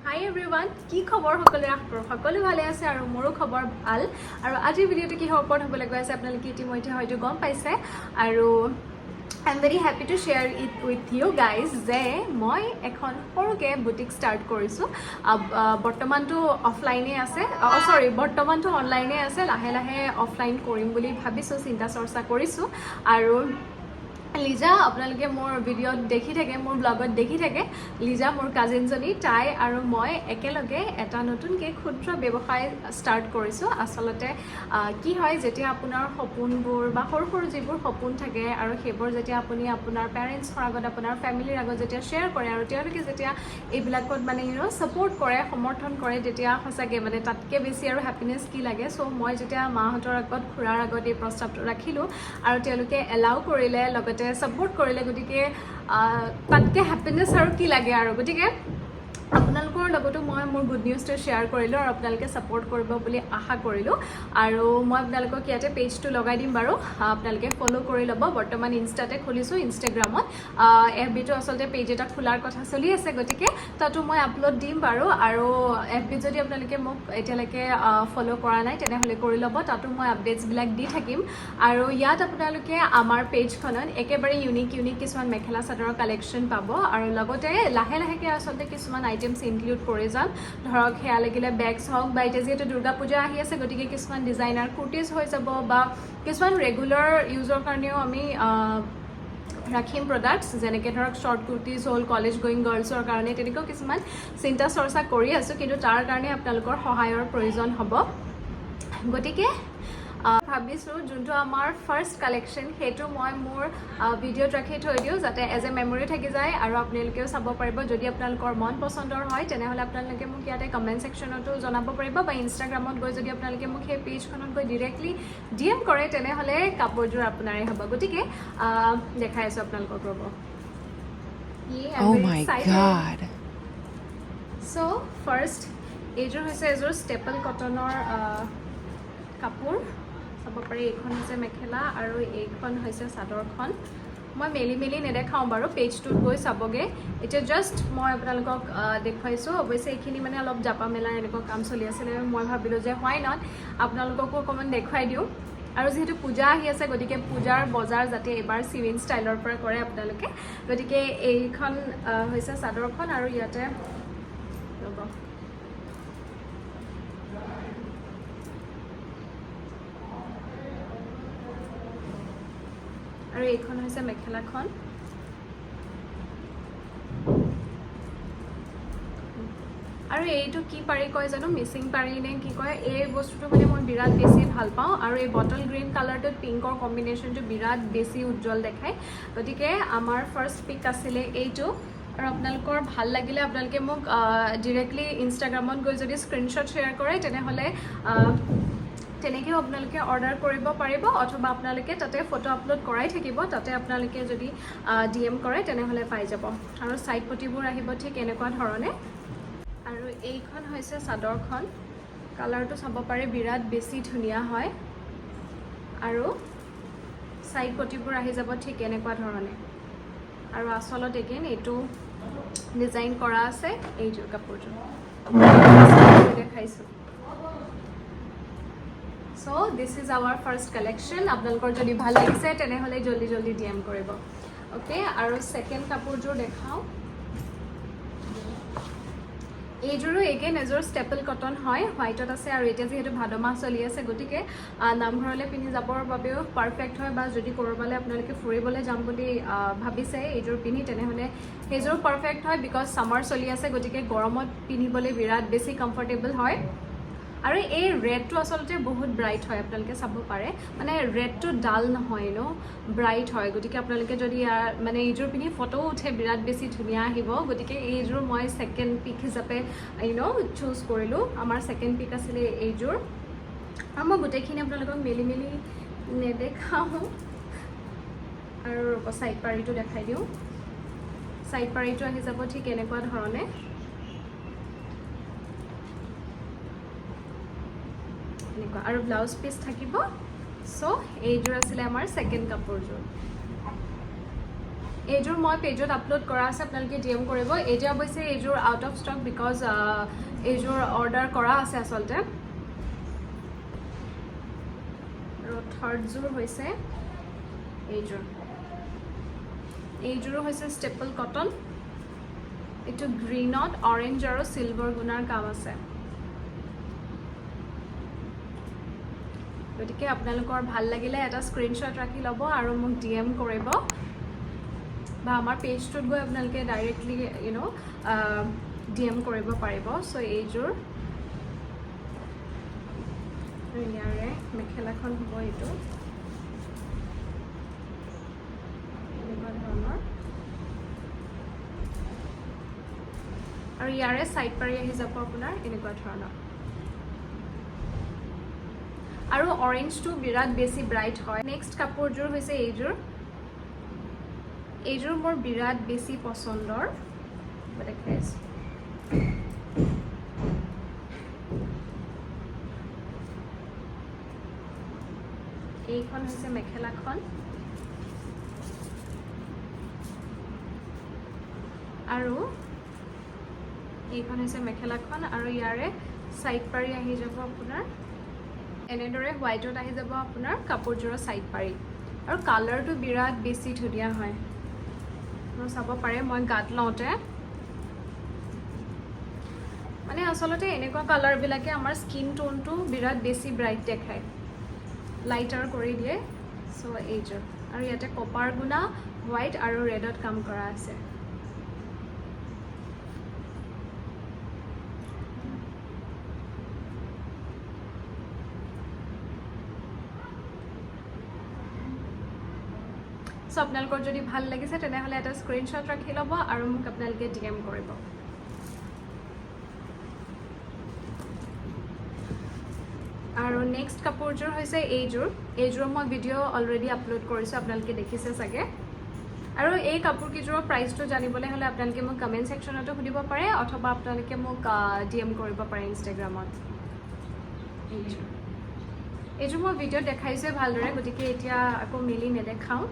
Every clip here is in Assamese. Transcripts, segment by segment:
হাই এভৰিৱান, কি খবৰ সকলো ভালে আছে আৰু মোৰো খবৰ ভাল। আৰু আজিৰ ভিডিঅ'টো কিহৰ ওপৰত হ'বলৈ গৈ আছে আপোনালোকে ইতিমধ্যে হয়তো গম পাইছে। আৰু I am very happy to share it with you guys যে মই এখন সৰুকৈ বুটিক ষ্টাৰ্ট কৰিছোঁ। বৰ্তমানটো অফলাইনে আছে, বৰ্তমানটো অনলাইনে আছে। লাহে লাহে অফলাইন কৰিম বুলি ভাবিছোঁ, চিন্তা চৰ্চা কৰিছোঁ। আৰু লিজা আপোনালোকে মোৰ ভিডিঅ'ত দেখি থাকে, মোৰ ব্লগত দেখি থাকে। লিজা মোৰ কাজিনজনী, তাই আৰু মই একেলগে এটা নতুনকৈ ক্ষুদ্ৰ ব্যৱসায় ষ্টাৰ্ট কৰিছোঁ। আচলতে কি হয়, যেতিয়া আপোনাৰ সপোনবোৰ বা সৰু সৰু যিবোৰ সপোন থাকে আৰু সেইবোৰ যেতিয়া আপুনি আপোনাৰ পেৰেণ্টছৰ আগত, আপোনাৰ ফেমিলিৰ আগত যেতিয়া শ্বেয়াৰ কৰে আৰু তেওঁলোকে যেতিয়া এইবিলাকত মানে ছাপোৰ্ট কৰে, সমৰ্থন কৰে, তেতিয়া সঁচাকৈ মানে তাতকৈ বেছি আৰু হেপিনেছ কি লাগে। চ' মই যেতিয়া মাহঁতৰ আগত, খুৰাৰ আগত এই প্ৰস্তাৱটো ৰাখিলোঁ আৰু তেওঁলোকে এলাউ কৰিলে, লগতে ছাপোৰ্ট কৰিলে, গতিকে তাতকৈ হেপিনেছ আৰু কি লাগে। আৰু গতিকে আপোনালোকৰ লগতো মই মোৰ গুড নিউজটো শ্বেয়াৰ কৰিলোঁ আৰু আপোনালোকে ছাপোৰ্ট কৰিব বুলি আশা কৰিলোঁ। আৰু মই আপোনালোকক ইয়াতে পেজটো লগাই দিম বাৰু, আপোনালোকে ফ'ল' কৰি ল'ব। বৰ্তমান ইনষ্টাতে খুলিছোঁ, ইনষ্টাগ্ৰামত। FBটো আচলতে পেজ এটা খোলাৰ কথা চলি আছে, গতিকে তাতো মই আপলোড দিম বাৰু। আৰু FBত যদি আপোনালোকে মোক এতিয়ালৈকে ফ'ল' কৰা নাই তেনেহ'লে কৰি ল'ব, তাতো মই আপডেটছবিলাক দি থাকিম। আৰু ইয়াত আপোনালোকে আমাৰ পেজখনত একেবাৰে ইউনিক কিছুমান মেখেলা চাদৰৰ কালেকশ্যন পাব। আৰু লগতে লাহে লাহেকৈ আচলতে কিছুমান আইটেমছ ইনক্লুড কৰি যাম। ধৰক সেয়া লাগিলে বেগছ হওক, বা এতিয়া যিহেতু দুৰ্গা পূজা আহি আছে, গতিকে কিছুমান ডিজাইনাৰ কুৰ্টিজ হৈ যাব, বা কিছুমান ৰেগুলাৰ ইউজৰ কাৰণেও আমি ৰাখিম প্ৰডাক্টছ, যেনেকৈ ধৰক শ্বৰ্ট কুৰ্টিজ হ'ল, কলেজ গোয়িং গাৰ্লছৰ কাৰণে। তেনেকুৱাও কিছুমান চিন্তা চৰ্চা কৰি আছোঁ, কিন্তু তাৰ কাৰণে আপোনালোকৰ সহায়ৰ প্ৰয়োজন হ'ব। গতিকে ভাবিছোঁ যোনটো আমাৰ ফাৰ্ষ্ট কালেকশ্যন সেইটো মই মোৰ ভিডিঅ'ত ৰাখি থৈ দিওঁ, যাতে এজ এ মেমৰি থাকি যায় আৰু আপোনালোকেও চাব পাৰিব। যদি আপোনালোকৰ মন পচন্দৰ হয় তেনেহ'লে আপোনালোকে মোক ইয়াতে কমেণ্ট ছেকশ্যনতো জনাব পাৰিব, বা ইনষ্টাগ্ৰামত গৈ যদি আপোনালোকে মোক সেই পেজখনত গৈ ডিৰেক্টলি DM কৰে তেনেহ'লে কাপোৰযোৰ আপোনাৰে হ'ব। গতিকে দেখাই আছোঁ আপোনালোকক, ৰ'ব। Oh my God. So' first এইযোৰ হৈছে এযোৰ ষ্টেপল কটনৰ কাপোৰ, চাব পাৰি। এইখন হৈছে মেখেলা আৰু এইখন হৈছে চাদৰখন। মই মেলি নেদেখাওঁ বাৰু, পেজটোত গৈ চাবগৈ। এতিয়া জাষ্ট মই আপোনালোকক দেখুৱাইছোঁ। অৱশ্যে এইখিনি মানে অলপ জাপা মেলাৰ এনেকুৱা কাম চলি আছিলে, মই ভাবিলোঁ যে হোৱাই নট আপোনালোককো অকণমান দেখুৱাই দিওঁ। আৰু যিহেতু পূজা আহি আছে, গতিকে পূজাৰ বজাৰ যাতে এবাৰ চিভিন ষ্টাইলৰ পৰা কৰে আপোনালোকে। গতিকে এইখন হৈছে চাদৰখন, আৰু ইয়াতে ৰ'ব, আৰু এইখন হৈছে মেখেলাখন। আৰু এইটো কি পাৰি কয় জানো, মিচিং পাৰি নে কি কয়, এই বস্তুটো মানে মই বিৰাট বেছি ভাল পাওঁ। আৰু এই বটল গ্ৰীণ কালাৰটোত পিংকৰ কম্বিনেশ্যনটো বিৰাট বেছি উজ্জ্বল দেখায়। গতিকে আমাৰ ফাৰ্ষ্ট পিক আছিলে এইটো। আৰু আপোনালোকৰ ভাল লাগিলে আপোনালোকে মোক ডিৰেক্টলি ইনষ্টাগ্ৰামত গৈ যদি স্ক্ৰীনশ্বট শ্বেয়াৰ কৰে তেনেহ'লে তেনেকৈও আপোনালোকে অৰ্ডাৰ কৰিব পাৰিব, অথবা আপোনালোকে তাতে ফটো আপলোড কৰাই থাকিব, তাতে আপোনালোকে যদি DM কৰে তেনেহ'লে পাই যাব। আৰু ছাইড পটিবোৰ আহিব ঠিক এনেকুৱা ধৰণে। আৰু এইখন হৈছে চাদৰখন, কালাৰটো চাব পাৰে বিৰাট বেছি ধুনীয়া হয়। আৰু ছাইড পটিবোৰ আহি যাব ঠিক এনেকুৱা ধৰণে। আৰু আচলত এগেইন এইটো ডিজাইন কৰা আছে এইযোৰ কাপোৰযোৰ দেখাইছোঁ। So' this is our first collection. আপোনালোকৰ যদি ভাল লাগিছে তেনেহ'লে জল্দি DM কৰিব, অ'কে। আৰু ছেকেণ্ড কাপোৰযোৰ দেখাওঁ। এইযোৰো এগেইন এযোৰ ষ্টেপল কটন হয়, হোৱাইটত আছে। আৰু এতিয়া যিহেতু ভাদ মাহ চলি আছে, গতিকে নামঘৰলৈ পিন্ধি যাবৰ বাবেও পাৰফেক্ট হয়, বা যদি ক'ৰবালৈ আপোনালোকে ফুৰিবলৈ যাম বুলি ভাবিছে এইযোৰ পিন্ধি, তেনেহ'লে সেইযোৰ পাৰফেক্ট হয়। বিকজ ছামাৰ চলি আছে, গতিকে গৰমত পিন্ধিবলৈ বিৰাট বেছি কমফৰ্টেবল হয়। আৰু এই ৰেডটো আচলতে বহুত ব্ৰাইট হয়, আপোনালোকে চাব পাৰে। মানে ৰেডটো ডাল নহয় ব্ৰাইট হয়। গতিকে আপোনালোকে যদি মানে এইযোৰ পিন্ধি ফটোও উঠে বিৰাট বেছি ধুনীয়া আহিব। গতিকে এইযোৰ মই ছেকেণ্ড পিক হিচাপে চুজ কৰিলোঁ। আমাৰ ছেকেণ্ড পিক আছিলে এইযোৰ। আৰু মই গোটেইখিনি আপোনালোকক মেলি নেদেখাওঁ। আৰু ছাইড পাৰীটো দেখাই দিওঁ। ছাইড পাৰীটো আহি যাব ঠিক এনেকুৱা ধৰণে। এনেকুৱা আৰু ব্লাউজ পিচ থাকিব। চ' এইযোৰ আছিলে আমাৰ ছেকেণ্ড কাপোৰযোৰ। এইযোৰ মই পেজত আপলোড কৰা আছে, আপোনালোকে DM কৰিব। এইযোৰ অৱশ্যে এইযোৰ আউট অফ ষ্টক বিকজ এইযোৰ অৰ্ডাৰ কৰা আছে আচলতে। আৰু থাৰ্ডযোৰ হৈছে এইযোৰ। এইযোৰো হৈছে ষ্টেপল কটন। এইটো গ্ৰীনত অৰেঞ্জ আৰু চিলভাৰ গুণাৰ কাম আছে। গতিকে আপোনালোকৰ ভাল লাগিলে এটা স্ক্ৰীনশ্বট ৰাখি ল'ব আৰু মোক DM কৰিব বা আমাৰ পেজটোত গৈ আপোনালোকে ডাইৰেক্টলি DM কৰিব পাৰিব। চ' এইযোৰ ইয়াৰে মেখেলাখন হ'ব এইটো এনেকুৱা ধৰণৰ আৰু ইয়াৰে চাইড পাৰি আহি যাব আপোনাৰ এনেকুৱা ধৰণৰ। আৰু অৰেঞ্জটো বিৰাট বেছি ব্ৰাইট হয়। নেক্সট কাপোৰযোৰ হৈছে এইযোৰ। এইযোৰ মোৰ বিৰাট বেছি পচন্দৰ। দেখাইছোঁ এইখন হৈছে মেখেলাখন আৰু এইখন হৈছে মেখেলাখন আৰু ইয়াৰে চাইড পাৰি আহি যাব আপোনাৰ এনেদৰে হোৱাইটত আহি যাব আপোনাৰ কাপোৰযোৰৰ চাইড পাৰি। আৰু কালাৰটো বিৰাট বেছি ধুনীয়া হয়, চাব পাৰে। মই গাত লওঁতে মানে আচলতে এনেকুৱা কালাৰবিলাকে আমাৰ স্কিন টোনটো বিৰাট বেছি ব্ৰাইট দেখায়, লাইটাৰ কৰি দিয়ে। চ' এইযোৰ আৰু ইয়াতে কপাৰ গুণা হোৱাইট আৰু ৰেডত কাম কৰা আছে। চ' আপোনালোকৰ যদি ভাল লাগিছে তেনেহ'লে এটা স্ক্ৰীনশ্বট ৰাখি ল'ব আৰু মোক আপোনালোকে DM কৰিব। আৰু নেক্সট কাপোৰযোৰ হৈছে এইযোৰ। এইযোৰৰ মই ভিডিঅ' অলৰেডি আপলোড কৰিছোঁ, আপোনালোকে দেখিছে চাগে। আৰু এই কাপোৰকেইযোৰৰ প্ৰাইচটো জানিবলৈ হ'লে আপোনালোকে মোক কমেণ্ট ছেকশ্যনতো সুধিব পাৰে অথবা আপোনালোকে মোক DM কৰিব পাৰে ইনষ্টাগ্ৰামত। এইযোৰ মই ভিডিঅ'ত দেখাইছোঁৱে ভালদৰে, গতিকে এতিয়া আকৌ মেলি নেদেখাওঁ।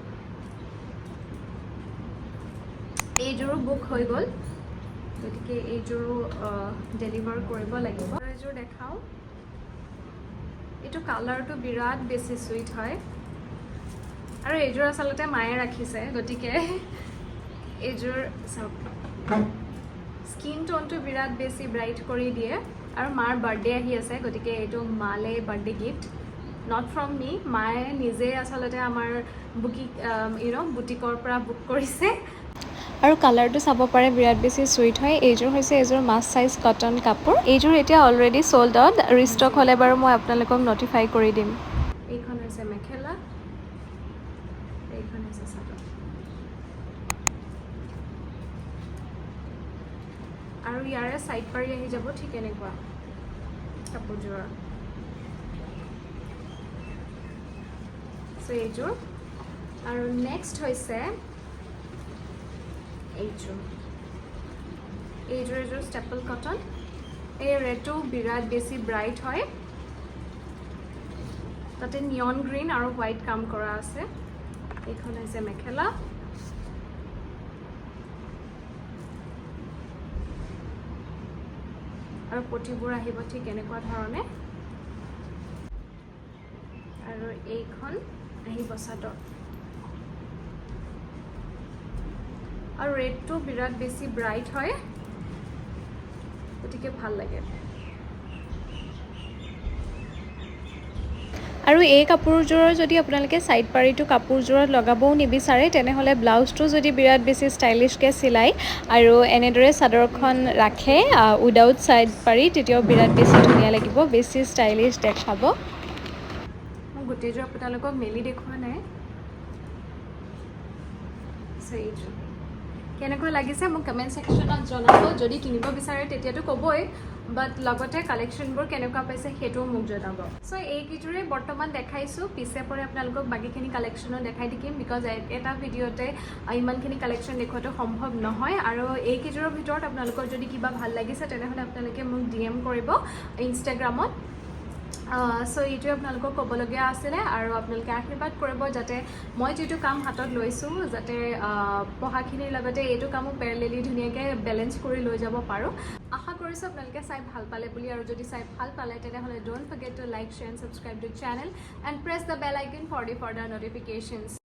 এইযোৰো বুক হৈ গ'ল, গতিকে এইযোৰো ডেলিভাৰ কৰিব লাগিব। এইযোৰ দেখাওঁ। এইটো কালাৰটো বিৰাট বেছি চুইট হয় আৰু এইযোৰ আচলতে মায়ে ৰাখিছে, গতিকে এইযোৰ চাওক স্কিন টোনটো বিৰাট বেছি ব্ৰাইট কৰি দিয়ে। আৰু মাৰ বাৰ্থডে আহি আছে, গতিকে এইটো মালে বাৰ্থডে গিফ্ট, নট ফ্ৰম মি। মায়ে নিজে আচলতে আমাৰ বুটিকৰ পৰা বুক কৰিছে। আৰু কালাৰটো চাব পাৰে বিৰাট বেছি চুইট হয়। এইযোৰ হৈছে এইযোৰ মাছ চাইজ কটন কাপোৰ। এইযোৰ এতিয়া অলৰেডি চ'ল্ড আউট, ৰিষ্টক হ'লে বাৰু মই আপোনালোকক নটিফাই কৰি দিম। এইখন হৈছে মেখেলা, এইখন হৈছে চাদৰ। আৰু ইয়াৰে চাইড পাৰি আহি যাব ঠিক এনেকুৱা কাপোৰযোৰৰ। চ' এইযোৰ আৰু নেক্সট হৈছে এইযোৰ। এইযোৰ ষ্টেপল কটন। এই ৰেডটো বিৰাট বেছি ব্ৰাইট হয়, তাতে নিয়ন গ্ৰীণ আৰু হোৱাইট কাম কৰা আছে। এইখন হৈছে মেখেলা আৰু পটিবোৰ আহিব ঠিক এনেকুৱা ধৰণে। আৰু এইখন আহিব চাদৰ। আৰু ৰেডটো বিৰাট বেছি ব্ৰাইট হয়, গতিকে ভাল লাগে। আৰু এই কাপোৰযোৰৰ যদি আপোনালোকে চাইড পাৰিটো কাপোৰযোৰত লগাবও নিবিচাৰে তেনেহ'লে ব্লাউজটো যদি বিৰাট বেছি ষ্টাইলিছকৈ চিলাই আৰু এনেদৰে চাদৰখন ৰাখে উইদাউট চাইড পাৰি, তেতিয়াও বিৰাট বেছি ধুনীয়া লাগিব, বেছি ষ্টাইলিছ দেখাব। মই গোটেইযোৰ আপোনালোকক মেলি দেখুওৱা নাই। কেনেকুৱা লাগিছে মোক কমেণ্ট ছেকশ্যনত জনাব। যদি কিনিব বিচাৰে তেতিয়াতো ক'বই, বাট লগতে কালেকশ্যনবোৰ কেনেকুৱা পাইছে সেইটোও মোক জনাব। চ' এইকেইযোৰে বৰ্তমান দেখাইছোঁ, পিছে পৰে আপোনালোকক বাকীখিনি কালেকশ্যনো দেখাই থাকিম, বিকজ এটা ভিডিঅ'তে ইমানখিনি কালেকশ্যন দেখুৱাটো সম্ভৱ নহয়। আৰু এইকেইযোৰৰ ভিতৰত আপোনালোকৰ যদি কিবা ভাল লাগিছে তেনেহ'লে আপোনালোকে মোক DM কৰিব ইনষ্টাগ্ৰামত। চ' এইটোৱে আপোনালোকক ক'বলগীয়া আছিলে আৰু আপোনালোকে আশীৰ্বাদ কৰিব যাতে মই যিটো কাম হাতত লৈছোঁ যাতে পঢ়াখিনিৰ লগতে এইটো কামো পেৰেলেলি ধুনীয়াকৈ বেলেঞ্চ কৰি লৈ যাব পাৰোঁ আশা কৰিছোঁ আপোনালোকে চাই ভাল পালে বুলি আৰু যদি চাই ভাল পালে তেনেহ'লে don't forget to like share and subscribe to channel and press the bell icon for the further ন'টিফিকেশ্যনছ